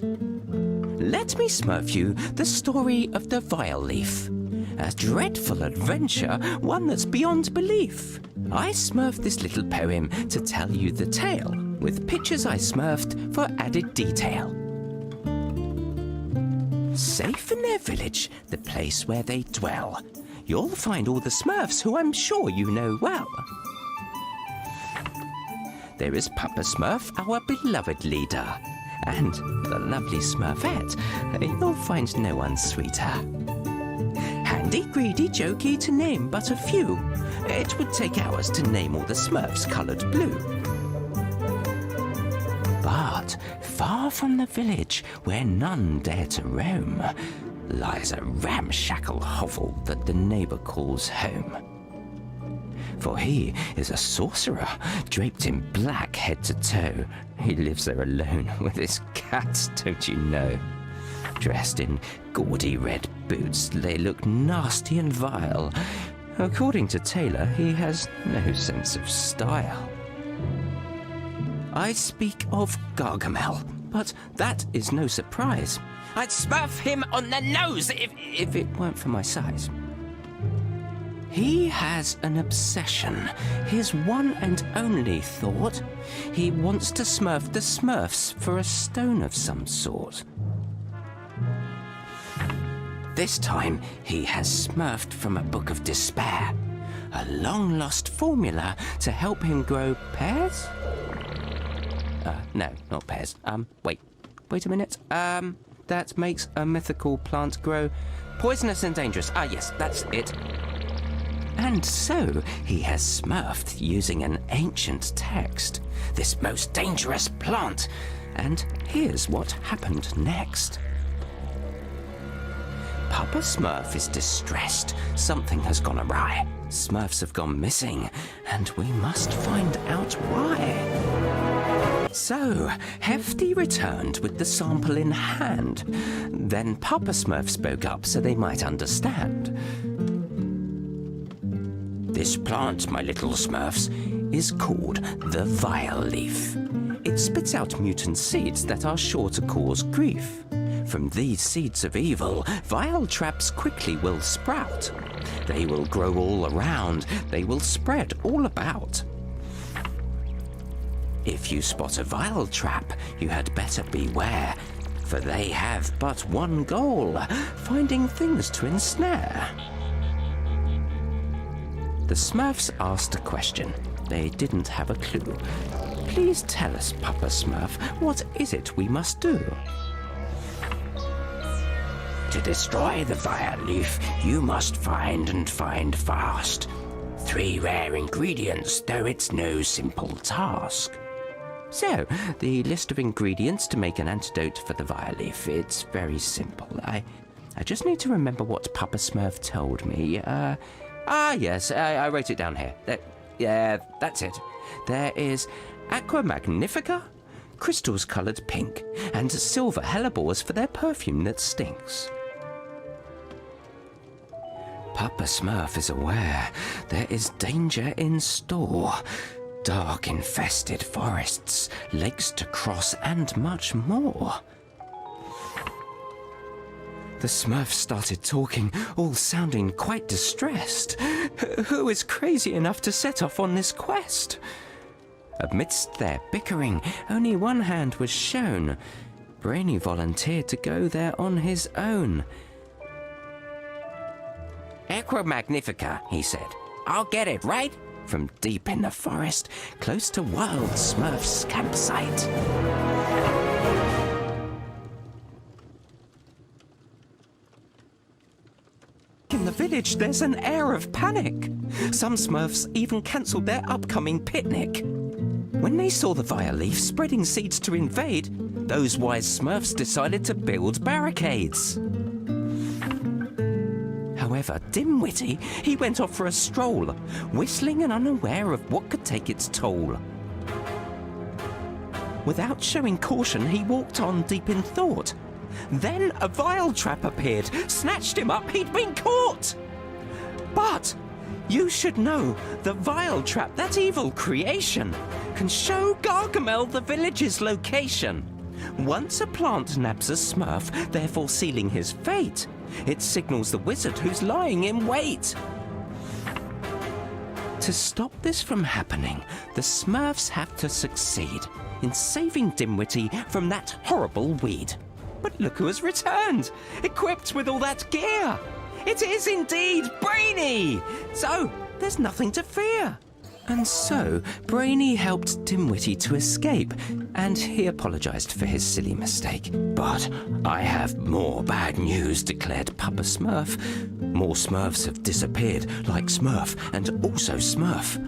Let me smurf you the story of the Vileaf. A dreadful adventure, one that's beyond belief. I smurfed this little poem to tell you the tale, with pictures I smurfed for added detail. Safe in their village, the place where they dwell, you'll find all the Smurfs who I'm sure you know well. There is Papa Smurf, our beloved leader, and the lovely Smurfette. You'll find no one sweeter. Handy, greedy, jokey, to name but a few. It would take hours to name all the Smurfs coloured blue. But far from the village, where none dare to roam, lies a ramshackle hovel that the neighbour calls home. For he is a sorcerer, draped in black head to toe. He lives there alone with his cats, don't you know? Dressed in gaudy red boots, they look nasty and vile. According to Taylor, he has no sense of style. I speak of Gargamel, but that is no surprise. I'd smurf him on the nose if it weren't for my size. He has an obsession, his one and only thought. He wants to smurf the Smurfs for a stone of some sort. This time, he has smurfed from a book of despair, a long-lost formula to help him grow pears? No, not pears. Wait a minute. That makes a mythical plant grow poisonous and dangerous. Ah, yes, that's it. And so he has smurfed using an ancient text, this most dangerous plant. And here's what happened next. Papa Smurf is distressed. Something has gone awry. Smurfs have gone missing, and we must find out why. So, Hefty returned with the sample in hand. Then Papa Smurf spoke up so they might understand. This plant, my little Smurfs, is called the Vileaf. It spits out mutant seeds that are sure to cause grief. From these seeds of evil, vile traps quickly will sprout. They will grow all around, they will spread all about. If you spot a vile trap, you had better beware, for they have but one goal, finding things to ensnare. The Smurfs asked a question. They didn't have a clue. Please tell us, Papa Smurf, what is it we must do? To destroy the Vileaf, you must find and find fast 3 rare ingredients, though it's no simple task. So, the list of ingredients to make an antidote for the Vileaf, it's very simple. I just need to remember what Papa Smurf told me. Yes, I wrote it down here. Yeah, that's it. There is Aqua Magnifica, crystals coloured pink, and silver hellebores for their perfume that stinks. Papa Smurf is aware there is danger in store. Dark infested forests, lakes to cross, and much more. The Smurfs started talking, all sounding quite distressed. Who is crazy enough to set off on this quest? Amidst their bickering, only one hand was shown. Brainy volunteered to go there on his own. Aqua Magnifica, he said. I'll get it, right? From deep in the forest, close to Wild Smurf's campsite. In the village, there's an air of panic. Some Smurfs even cancelled their upcoming picnic. When they saw the Vileaf spreading seeds to invade, those wise Smurfs decided to build barricades. However, dim-witty, he went off for a stroll, whistling and unaware of what could take its toll. Without showing caution, he walked on deep in thought. Then a vile trap appeared, snatched him up, he'd been caught! But you should know, the vile trap, that evil creation, can show Gargamel the village's location. Once a plant nabs a Smurf, therefore sealing his fate, it signals the wizard who's lying in wait. To stop this from happening, the Smurfs have to succeed in saving Dimwitty from that horrible weed. But look who has returned, equipped with all that gear. It is indeed Brainy! So, there's nothing to fear. And so, Brainy helped Dimwitty to escape, and he apologised for his silly mistake. But I have more bad news, declared Papa Smurf. More Smurfs have disappeared, like Smurf and also Smurf.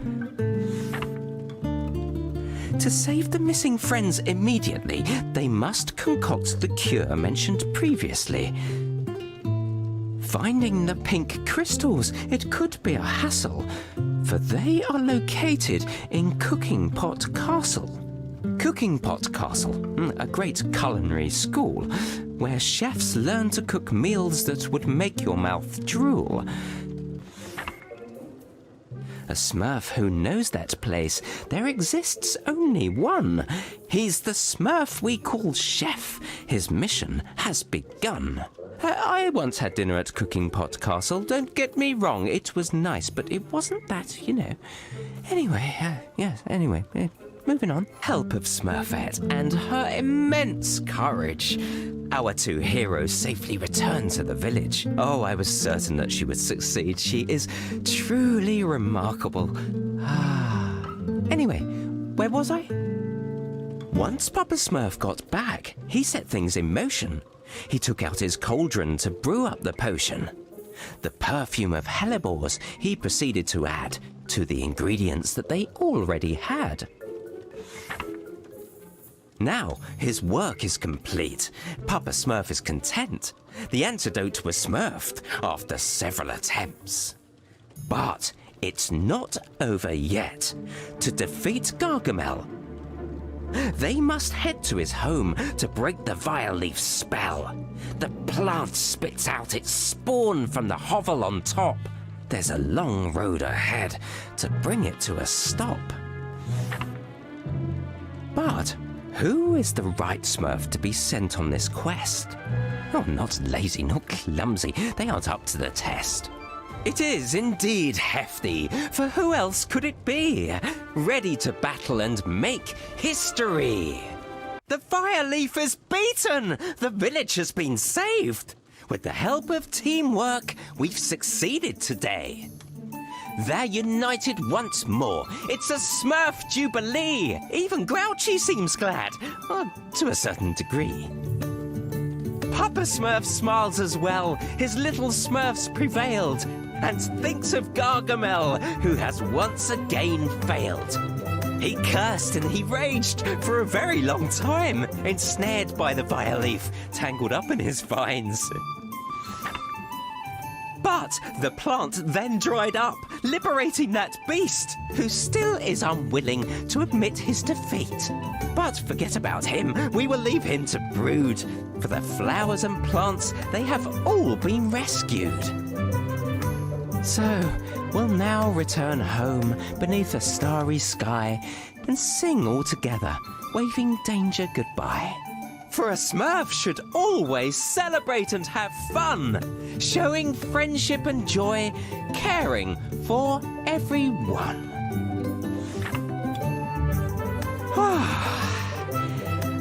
To save the missing friends immediately, they must concoct the cure mentioned previously. Finding the pink crystals, it could be a hassle, for they are located in Cooking Pot Castle. Cooking Pot Castle, a great culinary school, where chefs learn to cook meals that would make your mouth drool. A Smurf who knows that place, there exists only one. He's the Smurf we call Chef. His mission has begun. I once had dinner at Cooking Pot Castle, don't get me wrong, it was nice, but it wasn't that, you know. Anyway, moving on. Help of Smurfette and her immense courage. Our two heroes safely returned to the village. Oh, I was certain that she would succeed. She is truly remarkable. Anyway, where was I? Once Papa Smurf got back, he set things in motion. He took out his cauldron to brew up the potion. The perfume of hellebores he proceeded to add to the ingredients that they already had. Now his work is complete. Papa Smurf is content. The antidote was smurfed after several attempts. But it's not over yet. To defeat Gargamel, they must head to his home to break the Vileaf spell. The plant spits out its spawn from the hovel on top. There's a long road ahead to bring it to a stop. But who is the right Smurf to be sent on this quest? Oh, not lazy, not clumsy. They aren't up to the test. It is indeed Hefty, for who else could it be? Ready to battle and make history. The Vileaf is beaten! The village has been saved! With the help of teamwork, we've succeeded today. They're united once more. It's a Smurf Jubilee! Even Grouchy seems glad, to a certain degree. Papa Smurf smiles as well. His little Smurfs prevailed, and thinks of Gargamel, who has once again failed. He cursed and he raged for a very long time, ensnared by the Vileaf, tangled up in his vines. But the plant then dried up, liberating that beast, who still is unwilling to admit his defeat. But forget about him, we will leave him to brood. For the flowers and plants, they have all been rescued. So, we'll now return home beneath a starry sky and sing all together, waving danger goodbye. For a Smurf should always celebrate and have fun, showing friendship and joy, caring for everyone.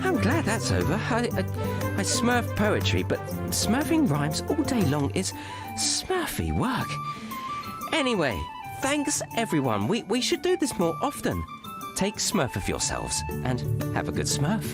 I'm glad that's over. I smurf poetry, but smurfing rhymes all day long is smurfy work. Anyway, thanks everyone. We should do this more often. Take Smurf of yourselves and have a good smurf.